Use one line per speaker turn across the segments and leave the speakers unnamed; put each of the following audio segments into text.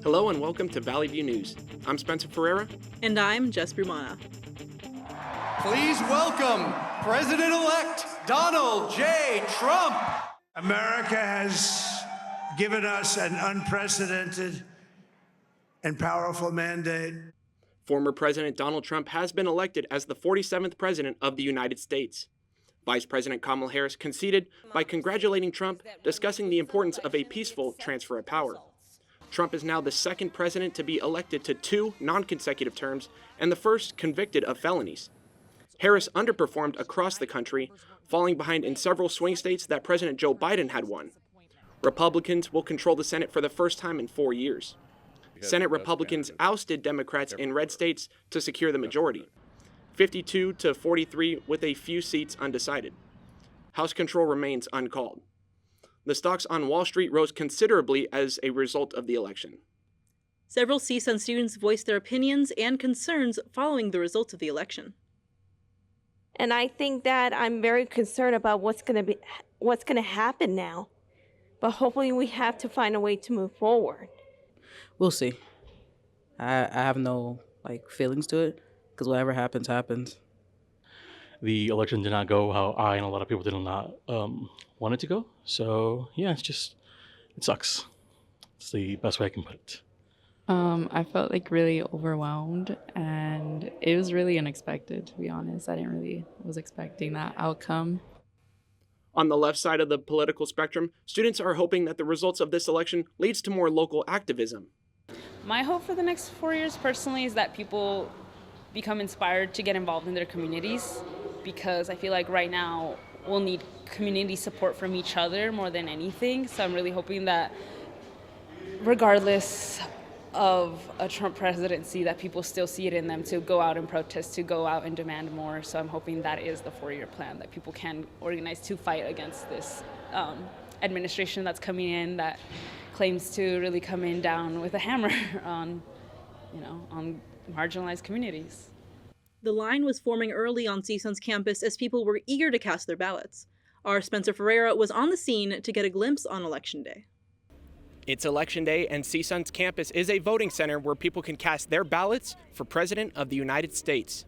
Hello and welcome to Valley View News. I'm Spencer Ferreira.
And I'm Jess Brumana.
Please welcome President-elect Donald J. Trump.
America has given us an unprecedented and powerful mandate.
Former President Donald Trump has been elected as the 47th President of the United States. Vice President Kamala Harris conceded by congratulating Trump, discussing the importance of a peaceful transfer of power. Trump is now the second president to be elected to 2 non-consecutive terms and the first convicted of felonies. Harris underperformed across the country, falling behind in several swing states that President Joe Biden had won. Republicans will control the Senate for the first time in 4 years. Senate Republicans ousted Democrats in red states to secure the majority, 52 to 43 with a few seats undecided. House control remains uncalled. The stocks on Wall Street rose considerably as a result of the election.
Several CSUN students voiced their opinions and concerns following the results of the election.
And I think that I'm very concerned about what's going to happen now. But hopefully we have to find a way to move forward.
We'll see. I have no feelings to it because whatever happens, happens.
The election did not go how I and a lot of people did not want it to go. So yeah, it sucks. It's the best way I can put it.
I felt really overwhelmed, and it was really unexpected, to be honest. I was expecting that outcome.
On the left side of the political spectrum, students are hoping that the results of this election leads to more local activism.
My hope for the next 4 years personally is that people become inspired to get involved in their communities, because I feel like right now we'll need community support from each other more than anything. So I'm really hoping that regardless of a Trump presidency, that people still see it in them to go out and protest, to go out and demand more. So I'm hoping that is the 4-year plan, that people can organize to fight against this administration that's coming in that claims to really come in down with a hammer on marginalized communities.
The line was forming early on CSUN's campus as people were eager to cast their ballots. Our Spencer Ferreira was on the scene to get a glimpse on Election Day.
It's Election Day, and CSUN's campus is a voting center where people can cast their ballots for President of the United States.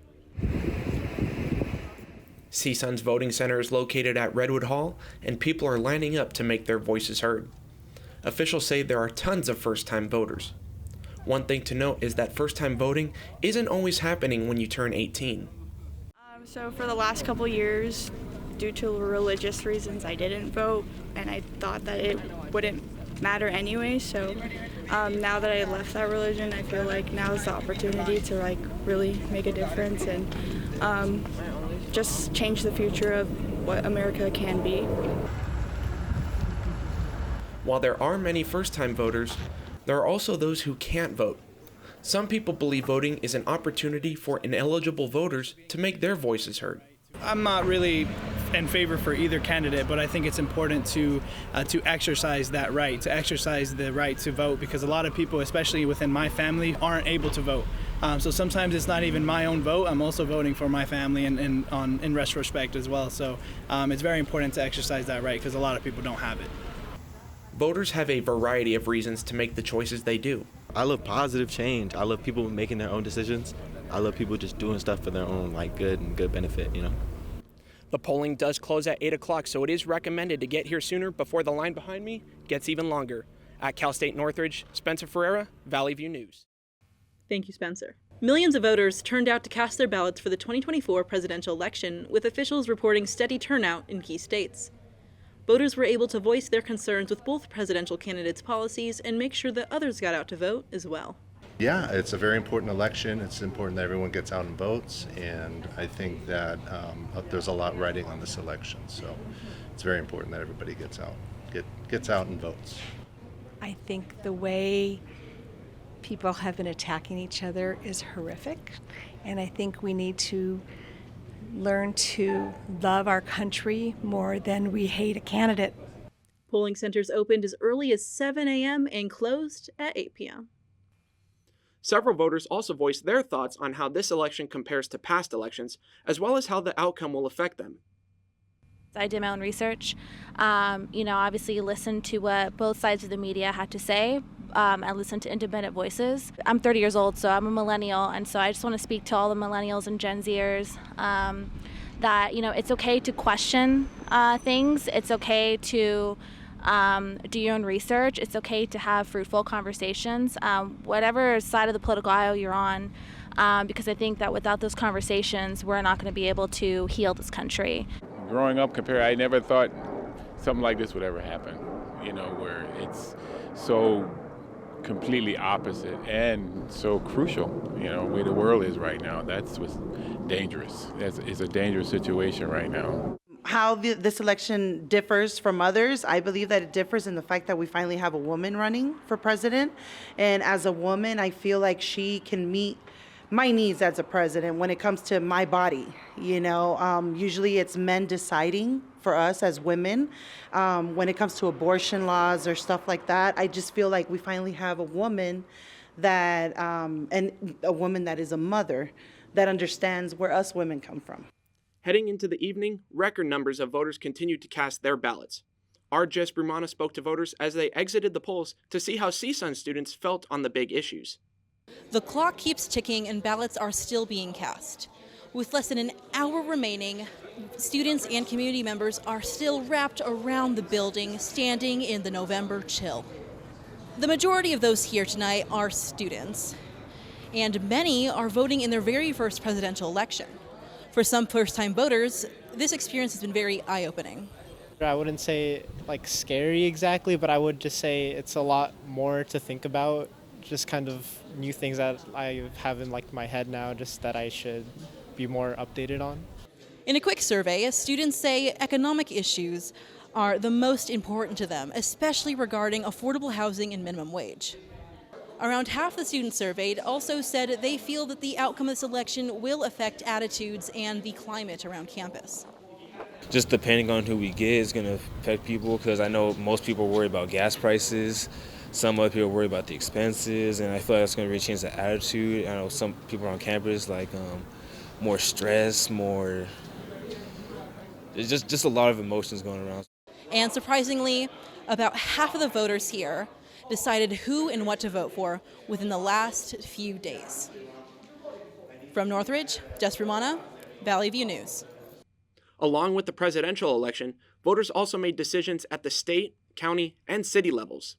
CSUN's voting center is located at Redwood Hall, and people are lining up to make their voices heard. Officials say there are tons of first-time voters. One thing to note is that first-time voting isn't always happening when you turn 18.
So for the last couple years, due to religious reasons, I didn't vote, and I thought that it wouldn't matter anyway. So now that I left that religion, I feel like now is the opportunity to really make a difference and just change the future of what America can be.
While there are many first-time voters, there are also those who can't vote. Some people believe voting is an opportunity for ineligible voters to make their voices heard.
I'm not really in favor for either candidate, but I think it's important to exercise that right, to exercise the right to vote, because a lot of people, especially within my family, aren't able to vote. So sometimes it's not even my own vote. I'm also voting for my family in retrospect as well. So it's very important to exercise that right because a lot of people don't have it.
Voters have a variety of reasons to make the choices they do.
I love positive change. I love people making their own decisions. I love people just doing stuff for their own good and good benefit,
The polling does close at 8 o'clock, so it is recommended to get here sooner before the line behind me gets even longer. At Cal State Northridge, Spencer Ferreira, Valley View News.
Thank you, Spencer. Millions of voters turned out to cast their ballots for the 2024 presidential election, with officials reporting steady turnout in key states. Voters were able to voice their concerns with both presidential candidates' policies and make sure that others got out to vote as well.
Yeah, it's a very important election. It's important that everyone gets out and votes, and I think that there's a lot riding on this election. So it's very important that everybody gets out and votes.
I think the way people have been attacking each other is horrific, and I think we need to learn to love our country more than we hate a candidate.
Polling centers opened as early as 7 a.m. and closed at 8 p.m.
Several voters also voiced their thoughts on how this election compares to past elections, as well as how the outcome will affect them.
I did my own research. Obviously listen to what both sides of the media had to say, and listen to independent voices. I'm 30 years old, so I'm a millennial, and so I just want to speak to all the millennials and Gen Zers that, you know, it's okay to question things. It's okay to do your own research. It's okay to have fruitful conversations, whatever side of the political aisle you're on, because I think that without those conversations, we're not going to be able to heal this country.
Growing up, I never thought something like this would ever happen, you know, where it's so completely opposite and so crucial, you know, where the world is right now. That's what's dangerous. It's a dangerous situation right now.
How this election differs from others, I believe that it differs in the fact that we finally have a woman running for president. And as a woman, I feel like she can meet my needs as a president when it comes to my body. You know, usually it's men deciding for us as women. When it comes to abortion laws or stuff like that, I just feel like we finally have a woman that, and a woman that is a mother that understands where us women come from.
Heading into the evening, record numbers of voters continued to cast their ballots. Our Jess Brumana spoke to voters as they exited the polls to see how CSUN students felt on the big issues.
The clock keeps ticking and ballots are still being cast. With less than an hour remaining, students and community members are still wrapped around the building, standing in the November chill. The majority of those here tonight are students, and many are voting in their very first presidential election. For some first-time voters, this experience has been very eye-opening.
I wouldn't say like scary exactly, but I would just say it's a lot more to think about, just kind of new things that I have in like my head now, just that I should be more updated on.
In a quick survey, students say economic issues are the most important to them, especially regarding affordable housing and minimum wage. Around half the students surveyed also said they feel that the outcome of this election will affect attitudes and the climate around campus.
Just depending on who we get is going to affect people, because I know most people worry about gas prices. Some other people worry about the expenses, and I feel like that's going to really change the attitude. I know some people on campus like more stress, more. There's just a lot of emotions going around.
And surprisingly, about half of the voters here decided who and what to vote for within the last few days. From Northridge, Jess Brumana, Valley View News.
Along with the presidential election, voters also made decisions at the state, county, and city levels.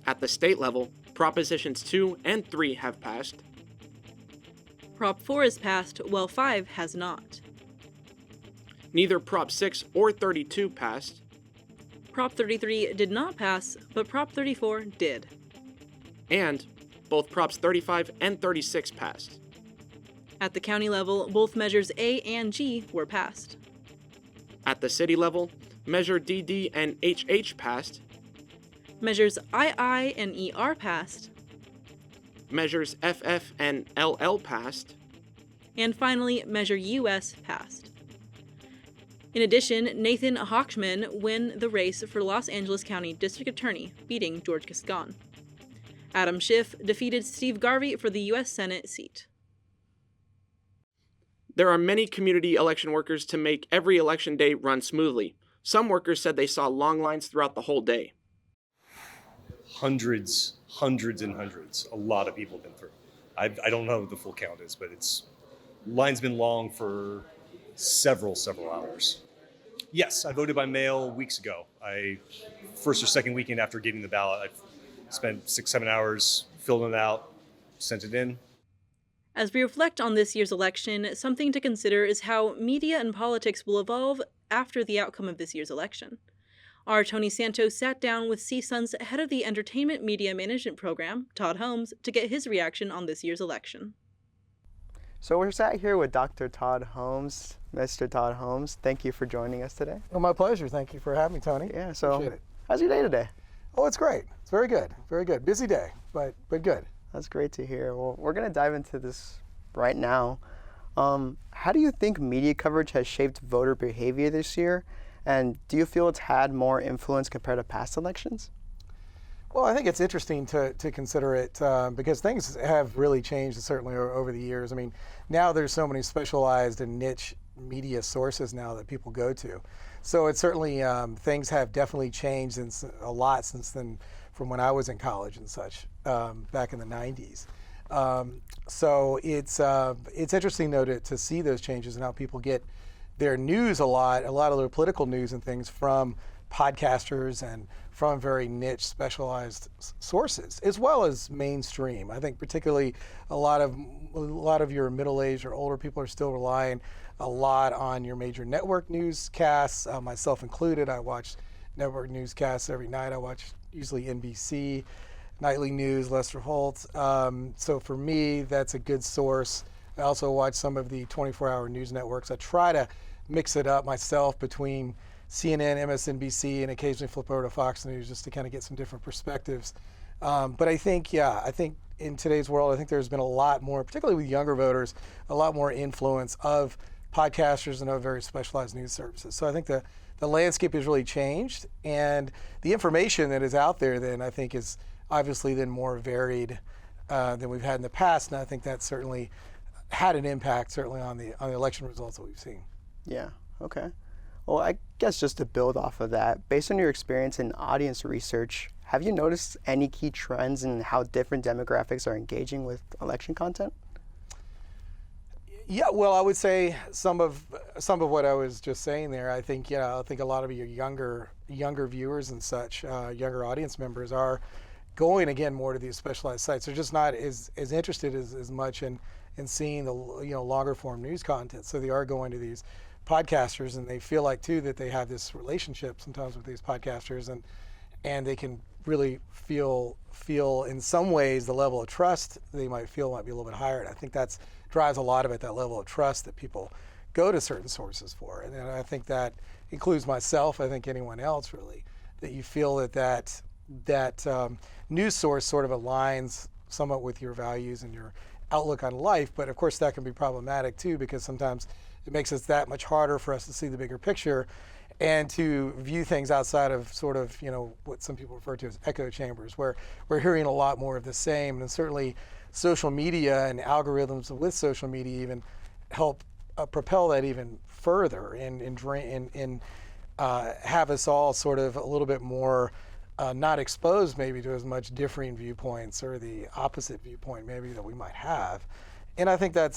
At the state level, Propositions 2 and 3 have passed.
Prop 4 is passed, while 5 has not.
Neither Prop 6 or 32 passed.
Prop 33 did not pass, but Prop 34 did.
And both Props 35 and 36 passed.
At the county level, both Measures A and G were passed.
At the city level, Measure DD and HH passed.
Measures II and ER passed.
Measures FF and LL passed.
And finally, Measure US passed. In addition, Nathan Hochman won the race for Los Angeles County District Attorney, beating George Gascon. Adam Schiff defeated Steve Garvey for the U.S. Senate seat.
There are many community election workers to make every election day run smoothly. Some workers said they saw long lines throughout the whole day.
Hundreds and hundreds. A lot of people have been through. I don't know what the full count is, but line's been long for several hours. Yes, I voted by mail weeks ago. First or second weekend after getting the ballot, I spent 6-7 hours filling it out, sent it in.
As we reflect on this year's election, something to consider is how media and politics will evolve after the outcome of this year's election. Our Tony Santos sat down with CSUN's head of the Entertainment Media Management Program, Todd Holmes, to get his reaction on this year's election.
So we're sat here with Dr. Todd Holmes. Mr. Todd Holmes, thank you for joining us today.
Well, my pleasure. Thank you for having me, Tony.
Yeah, so
appreciate it.
How's your day today?
Oh, it's great. It's very good. Very good. Busy day, but good.
That's great to hear. Well, we're going to dive into this right now. How do you think media coverage has shaped voter behavior this year? And do you feel it's had more influence compared to past elections?
Well, I think it's interesting to consider it because things have really changed certainly over the years. I mean, now there's so many specialized and niche media sources now that people go to. So it's certainly, things have definitely changed a lot since then from when I was in college and such back in the 90s. So it's interesting though to see those changes and how people get their news a lot of their political news and things from podcasters and from very niche specialized sources, as well as mainstream. I think particularly a lot of your middle-aged or older people are still relying a lot on your major network newscasts, myself included. I watch network newscasts every night. I watch usually NBC, Nightly News, Lester Holt. So for me, that's a good source. I also watch some of the 24-hour news networks. I try to mix it up myself between CNN, MSNBC, and occasionally flip over to Fox News just to kind of get some different perspectives. But I think in today's world, I think there's been a lot more, particularly with younger voters, a lot more influence of podcasters and of very specialized news services. So I think the landscape has really changed, and the information that is out there then I think is obviously then more varied than we've had in the past, and I think that certainly had an impact certainly on the election results that we've seen.
Yeah, okay. Well, I guess just to build off of that, based on your experience in audience research, have you noticed any key trends in how different demographics are engaging with election content?
Yeah, well, I would say some of what I was just saying there. I think a lot of your younger viewers and such, younger audience members are going again more to these specialized sites. They're just not as interested as much in seeing the longer form news content. So they are going to these podcasters, and they feel like too that they have this relationship sometimes with these podcasters, and they can really feel in some ways the level of trust they might feel might be a little bit higher. And I think that's drives a lot of it, that level of trust that people go to certain sources for. And I think that includes myself, I think anyone else really, that you feel that news source sort of aligns somewhat with your values and your outlook on life. But of course that can be problematic too, because sometimes it makes it that much harder for us to see the bigger picture and to view things outside of sort of, what some people refer to as echo chambers, where we're hearing a lot more of the same. And certainly social media and algorithms with social media even help propel that even further and have us all sort of a little bit more not exposed maybe to as much differing viewpoints or the opposite viewpoint maybe that we might have. And I think that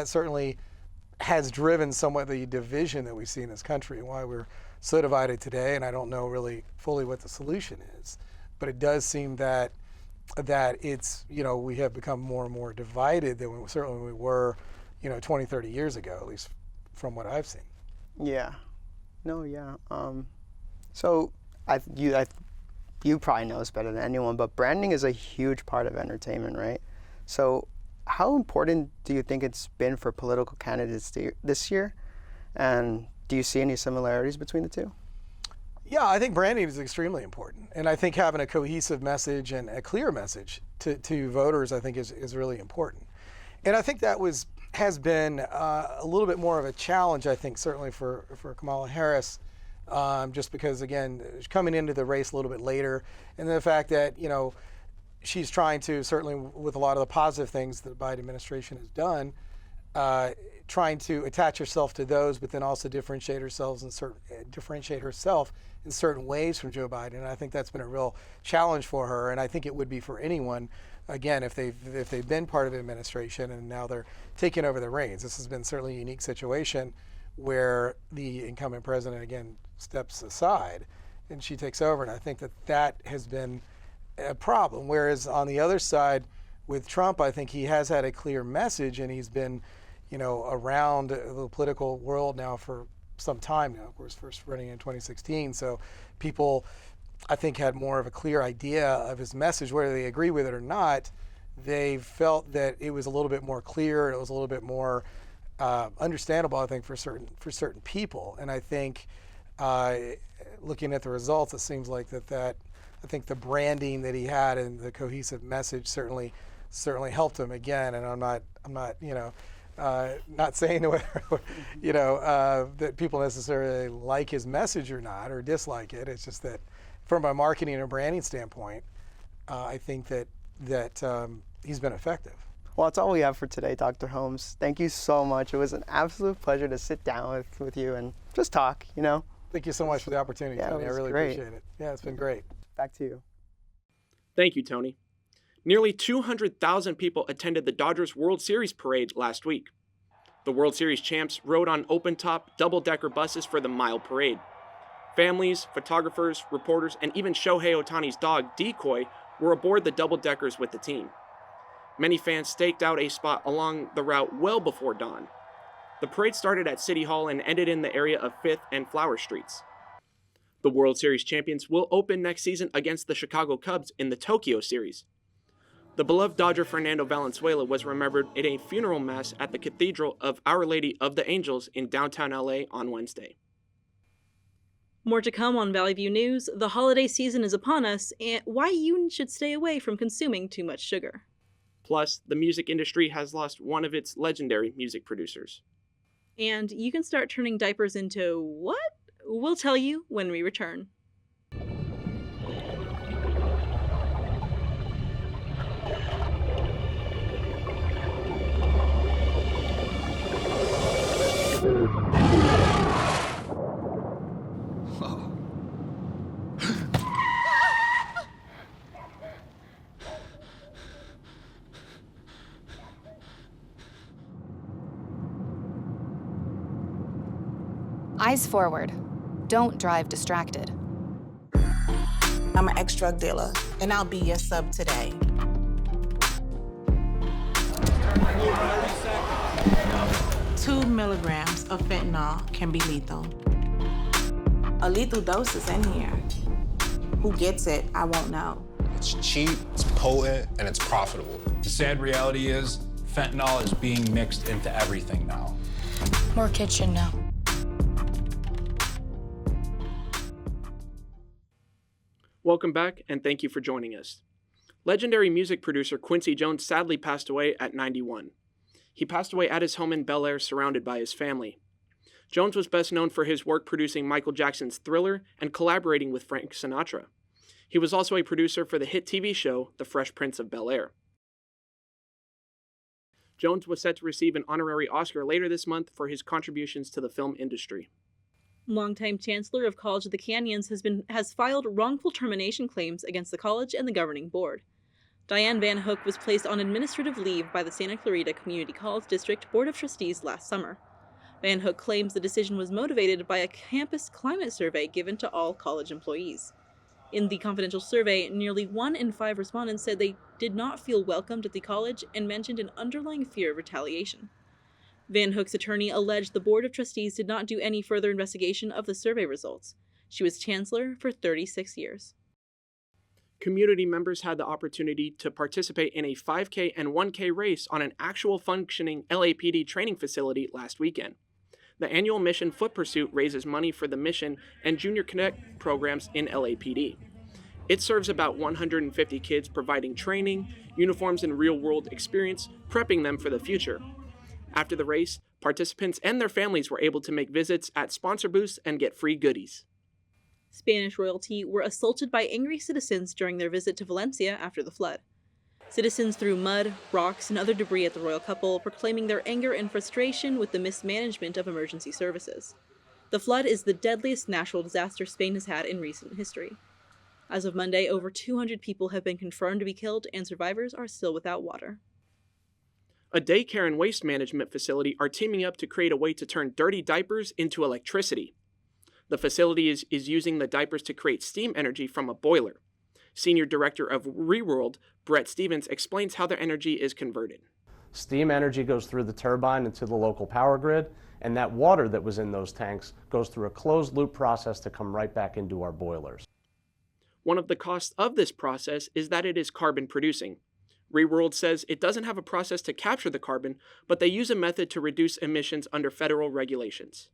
certainly has driven somewhat the division that we see in this country and why we're so divided today. And I don't know really fully what the solution is, but it does seem that it's, we have become more and more divided than we were, 20, 30 years ago, at least from what I've seen.
Yeah. No, yeah. So you probably know this better than anyone, but branding is a huge part of entertainment, right? So how important do you think it's been for political candidates this year? And do you see any similarities between the two?
Yeah, I think branding is extremely important. And I think having a cohesive message and a clear message to voters, I think is really important. And I think that has been a little bit more of a challenge, I think, certainly for Kamala Harris, just because, again, coming into the race a little bit later, and the fact that, she's trying to, certainly with a lot of the positive things that the Biden administration has done, trying to attach herself to those, but then also differentiate herself in certain ways from Joe Biden. And I think that's been a real challenge for her, and I think it would be for anyone, again, if they've been part of the administration and now they're taking over the reins. This has been certainly a unique situation where the incumbent president again steps aside and she takes over, and I think that has been a problem. Whereas on the other side with Trump, I think he has had a clear message, and he's been around the political world now for some time now, of course, first running in 2016. So people, I think, had more of a clear idea of his message. Whether they agree with it or not, they felt that it was a little bit more clear, and it was a little bit more understandable, I think, for certain people. And I think looking at the results, it seems like that I think the branding that he had and the cohesive message certainly helped him again. And I'm not not saying whether that people necessarily like his message or not, or dislike it. It's just that from a marketing and branding standpoint, I think that he's been effective.
Well, that's all we have for today, Dr. Holmes. Thank you so much. It was an absolute pleasure to sit down with you and just talk,
Thank you so much for the opportunity, Tony. I really appreciate it. Yeah, it's been great.
Back to you.
Thank you, Tony. Nearly 200,000 people attended the Dodgers World Series parade last week. The World Series champs rode on open-top, double-decker buses for the mile parade. Families, photographers, reporters, and even Shohei Ohtani's dog, Decoy, were aboard the double-deckers with the team. Many fans staked out a spot along the route well before dawn. The parade started at City Hall and ended in the area of 5th and Flower Streets. The World Series champions will open next season against the Chicago Cubs in the Tokyo Series. The beloved Dodger Fernando Valenzuela was remembered in a funeral mass at the Cathedral of Our Lady of the Angels in downtown LA on Wednesday.
More to come on Valley View News. The holiday season is upon us, and why you should stay away from consuming too much sugar.
Plus, the music industry has lost one of its legendary music producers.
And you can start turning diapers into what? We'll tell you when we return.
Eyes forward. Don't drive distracted.
I'm an ex-drug dealer, and I'll be your sub today. Two milligrams of fentanyl can be lethal. A lethal dose is in here. Who gets it, I won't know.
It's cheap, it's potent, and it's profitable.
The sad reality is, fentanyl is being mixed into everything now.
More kitchen now.
Welcome back, and thank you for joining us. Legendary music producer Quincy Jones sadly passed away at 91. He passed away at his home in Bel Air surrounded by his family. Jones was best known for his work producing Michael Jackson's Thriller and collaborating with Frank Sinatra. He was also a producer for the hit TV show The Fresh Prince of Bel Air. Jones was set to receive an honorary Oscar later this month for his contributions to the film industry.
Longtime Chancellor of College of the Canyons has filed wrongful termination claims against the college and the governing board. Diane Van Hook was placed on administrative leave by the Santa Clarita Community College District Board of Trustees last summer. Van Hook claims the decision was motivated by a campus climate survey given to all college employees. In the confidential survey, nearly 1 in 5 respondents said they did not feel welcomed at the college and mentioned an underlying fear of retaliation. Van Hook's attorney alleged the Board of Trustees did not do any further investigation of the survey results. She was chancellor for 36 years.
Community members had the opportunity to participate in a 5K and 1K race on an actual functioning LAPD training facility last weekend. The annual Mission Foot Pursuit raises money for the Mission and Junior Connect programs in LAPD. It serves about 150 kids, providing training, uniforms, and real-world experience, prepping them for the future. After the race, participants and their families were able to make visits at sponsor booths and get free goodies.
Spanish royalty were assaulted by angry citizens during their visit to Valencia after the flood. Citizens threw mud, rocks, and other debris at the royal couple, proclaiming their anger and frustration with the mismanagement of emergency services. The flood is the deadliest natural disaster Spain has had in recent history. As of Monday, over 200 people have been confirmed to be killed, and survivors are still without water.
A daycare and waste management facility are teaming up to create a way to turn dirty diapers into electricity. The facility is using the diapers to create steam energy from a boiler. Senior Director of Reworld, Brett Stevens, explains how their energy is converted.
Steam energy goes through the turbine into the local power grid, and that water that was in those tanks goes through a closed-loop process to come right back into our boilers.
One of the costs of this process is that it is carbon-producing. Reworld says it doesn't have a process to capture the carbon, but they use a method to reduce emissions under federal regulations.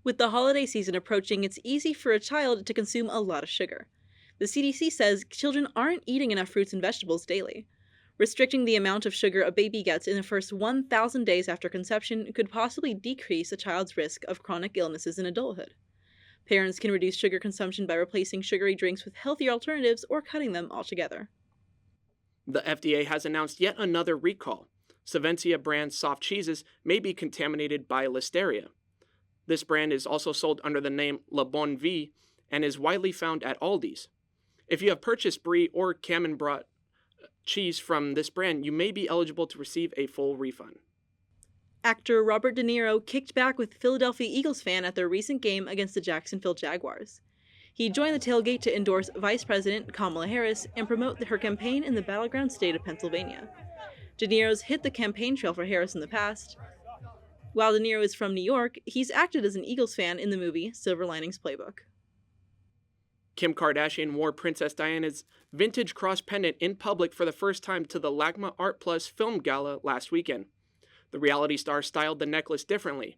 With the holiday season approaching, it's easy for a child to consume a lot of sugar. The CDC says children aren't eating enough fruits and vegetables daily. Restricting the amount of sugar a baby gets in the first 1,000 days after conception could possibly decrease a child's risk of chronic illnesses in adulthood. Parents can reduce sugar consumption by replacing sugary drinks with healthier alternatives or cutting them altogether.
The FDA has announced yet another recall. Savencia brand soft cheeses may be contaminated by Listeria. This brand is also sold under the name La Bonne Vie and is widely found at Aldi's. If you have purchased brie or camembert cheese from this brand, you may be eligible to receive a full refund.
Actor Robert De Niro kicked back with Philadelphia Eagles fan at their recent game against the Jacksonville Jaguars. He joined the tailgate to endorse Vice President Kamala Harris and promote her campaign in the battleground state of Pennsylvania. De Niro's hit the campaign trail for Harris in the past. While De Niro is from New York, he's acted as an Eagles fan in the movie Silver Linings Playbook.
Kim Kardashian wore Princess Diana's vintage cross pendant in public for the first time to the LACMA Art Plus film gala last weekend. The reality star styled the necklace differently.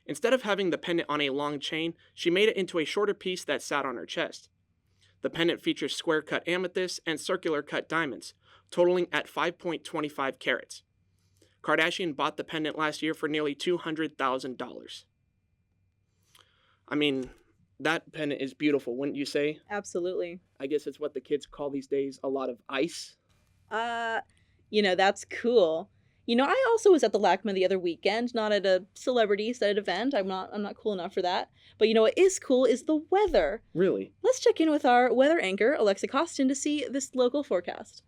Instead of having the pendant on a long chain, she made it into a shorter piece that sat on her chest. The pendant features square-cut amethysts and circular-cut diamonds, totaling at 5.25 carats. Kardashian bought the pendant last year for nearly $200,000. I mean, that pendant is beautiful, wouldn't you say?
Absolutely.
I guess it's what the kids call these days a lot of ice.
That's cool. I also was at the LACMA the other weekend, not at a celebrity-sided event. I'm not cool enough for that. But what is cool is the weather.
Really?
Let's check in with our weather anchor, Alexa Kosten, to see this local forecast.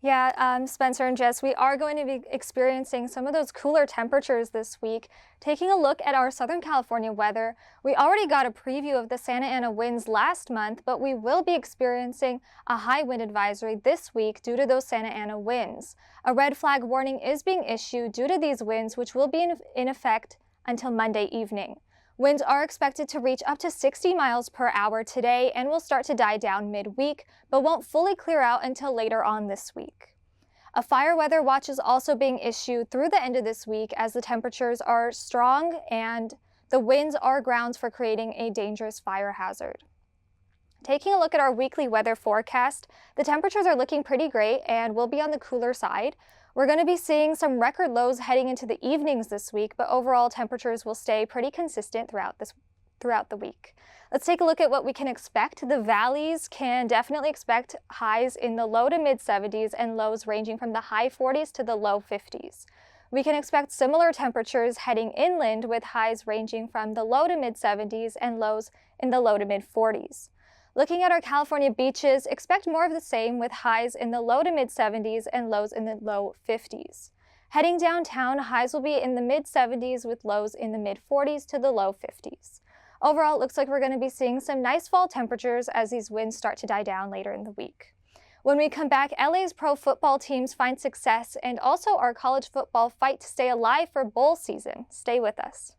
Yeah, Spencer and Jess, we are going to be experiencing some of those cooler temperatures this week. Taking a look at our Southern California weather, we already got a preview of the Santa Ana winds last month, but we will be experiencing a high wind advisory this week due to those Santa Ana winds. A red flag warning is being issued due to these winds, which will be in effect until Monday evening. Winds are expected to reach up to 60 miles per hour today and will start to die down midweek, but won't fully clear out until later on this week. A fire weather watch is also being issued through the end of this week as the temperatures are strong and the winds are grounds for creating a dangerous fire hazard. Taking a look at our weekly weather forecast, the temperatures are looking pretty great and will be on the cooler side. We're going to be seeing some record lows heading into the evenings this week, but overall temperatures will stay pretty consistent throughout the week. Let's take a look at what we can expect. The valleys can definitely expect highs in the low to mid 70s and lows ranging from the high 40s to the low 50s. We can expect similar temperatures heading inland with highs ranging from the low to mid 70s and lows in the low to mid 40s. Looking at our California beaches, expect more of the same with highs in the low to mid 70s and lows in the low 50s. Heading downtown, highs will be in the mid 70s with lows in the mid 40s to the low 50s. Overall, it looks like we're going to be seeing some nice fall temperatures as these winds start to die down later in the week. When we come back, LA's pro football teams find success and also our college football fight to stay alive for bowl season. Stay with us.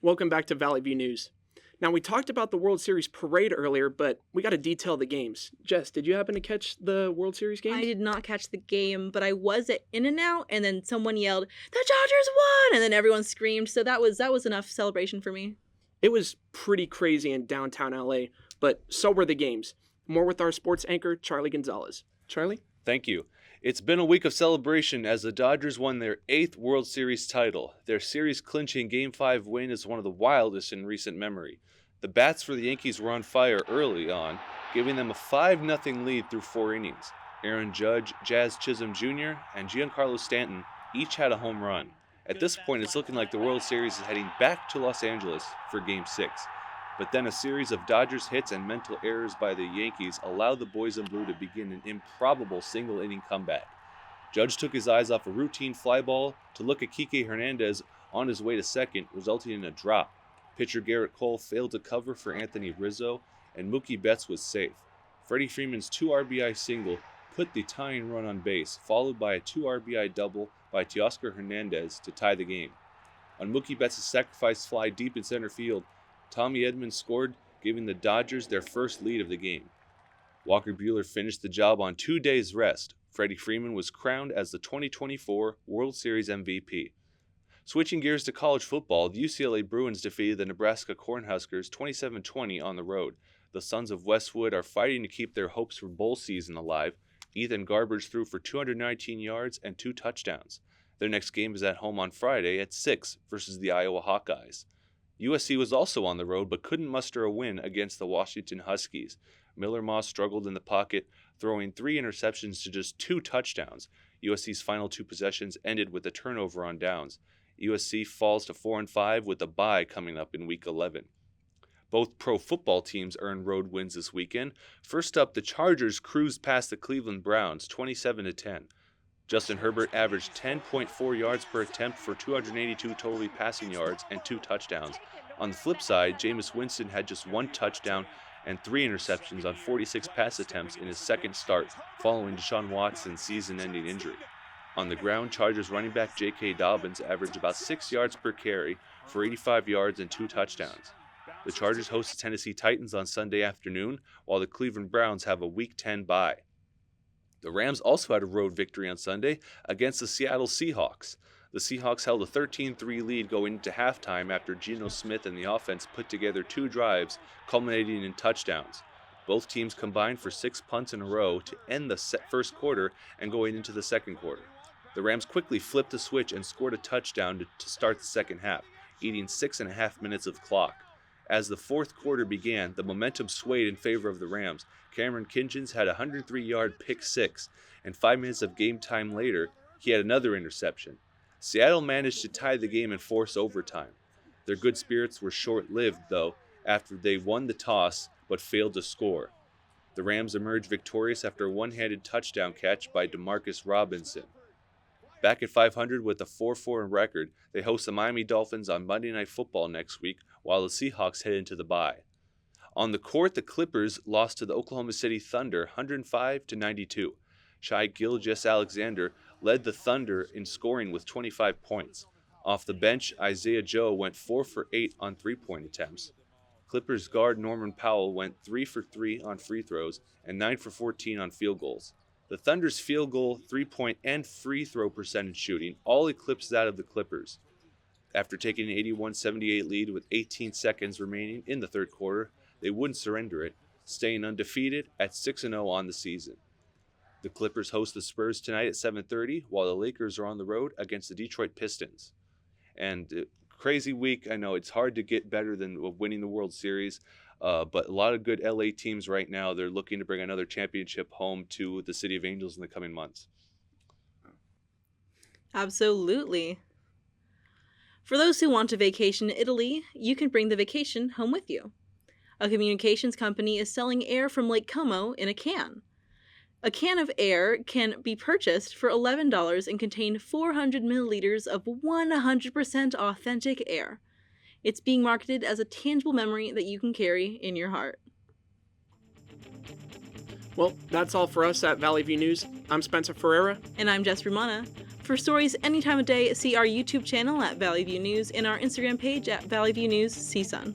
Welcome back to Valley View News. Now, we talked about the World Series parade earlier, but we got to detail the games. Jess, did you happen to catch the World Series game?
I did not catch the game, but I was at In-N-Out, and then someone yelled, "The Dodgers won!" And then everyone screamed, so that was enough celebration for me.
It was pretty crazy in downtown LA, but so were the games. More with our sports anchor, Charlie Gonzalez. Charlie?
Thank you. It's been a week of celebration as the Dodgers won their 8th World Series title. Their series-clinching Game 5 win is one of the wildest in recent memory. The bats for the Yankees were on fire early on, giving them a 5-0 lead through 4 innings. Aaron Judge, Jazz Chisholm Jr., and Giancarlo Stanton each had a home run. At this point, it's looking like the World Series is heading back to Los Angeles for Game 6. But then a series of Dodgers hits and mental errors by the Yankees allowed the boys in blue to begin an improbable single-inning comeback. Judge took his eyes off a routine fly ball to look at Kike Hernandez on his way to second, resulting in a drop. Pitcher Garrett Cole failed to cover for Anthony Rizzo, and Mookie Betts was safe. Freddie Freeman's 2 RBI single put the tying run on base, followed by a 2 RBI double by Teoscar Hernandez to tie the game. On Mookie Betts' sacrifice fly deep in center field, Tommy Edmonds scored, giving the Dodgers their first lead of the game. Walker Buehler finished the job on 2 days' rest. Freddie Freeman was crowned as the 2024 World Series MVP. Switching gears to college football, the UCLA Bruins defeated the Nebraska Cornhuskers 27-20 on the road. The Sons of Westwood are fighting to keep their hopes for bowl season alive. Ethan Garbage threw for 219 yards and 2 touchdowns. Their next game is at home on Friday at 6 versus the Iowa Hawkeyes. USC was also on the road but couldn't muster a win against the Washington Huskies. Miller Moss struggled in the pocket, throwing 3 interceptions to just 2 touchdowns. USC's final 2 possessions ended with a turnover on downs. USC falls to 4-5 with a bye coming up in Week 11. Both pro football teams earned road wins this weekend. First up, the Chargers cruised past the Cleveland Browns 27-10. Justin Herbert averaged 10.4 yards per attempt for 282 total passing yards and 2 touchdowns. On the flip side, Jameis Winston had just 1 touchdown and 3 interceptions on 46 pass attempts in his second start following Deshaun Watson's season-ending injury. On the ground, Chargers running back J.K. Dobbins averaged about 6 yards per carry for 85 yards and 2 touchdowns. The Chargers host the Tennessee Titans on Sunday afternoon, while the Cleveland Browns have a Week 10 bye. The Rams also had a road victory on Sunday against the Seattle Seahawks. The Seahawks held a 13-3 lead going into halftime after Geno Smith and the offense put together 2 drives, culminating in touchdowns. Both teams combined for 6 punts in a row to end the first quarter and going into the second quarter. The Rams quickly flipped the switch and scored a touchdown to start the second half, eating 6.5 minutes of clock. As the fourth quarter began, the momentum swayed in favor of the Rams. Cameron Kinchins had a 103-yard pick six, and 5 minutes of game time later, he had another interception. Seattle managed to tie the game and force overtime. Their good spirits were short-lived, though, after they won the toss but failed to score. The Rams emerged victorious after a one-handed touchdown catch by Demarcus Robinson. Back at 500 with a 4-4 record, they host the Miami Dolphins on Monday Night Football next week, while the Seahawks head into the bye. On the court, the Clippers lost to the Oklahoma City Thunder 105-92. Shai Gilgeous-Alexander led the Thunder in scoring with 25 points. Off the bench, Isaiah Joe went 4 for 8 on three-point attempts. Clippers guard Norman Powell went 3 for 3 on free throws and 9 for 14 on field goals. The Thunder's field goal, 3-point, and free throw percentage shooting all eclipsed that of the Clippers. After taking an 81-78 lead with 18 seconds remaining in the third quarter, they wouldn't surrender it, staying undefeated at 6-0 on the season. The Clippers host the Spurs tonight at 7:30, while the Lakers are on the road against the Detroit Pistons. And crazy week, I know it's hard to get better than winning the World Series, but a lot of good LA teams right now, they're looking to bring another championship home to the City of Angels in the coming months.
Absolutely. For those who want to vacation in Italy, you can bring the vacation home with you. A communications company is selling air from Lake Como in a can. A can of air can be purchased for $11 and contain 400 milliliters of 100% authentic air. It's being marketed as a tangible memory that you can carry in your heart.
Well, that's all for us at Valley View News. I'm Spencer Ferreira.
And I'm Jess Brumana. For stories any time of day, see our YouTube channel at Valley View News and our Instagram page at Valley View News CSUN.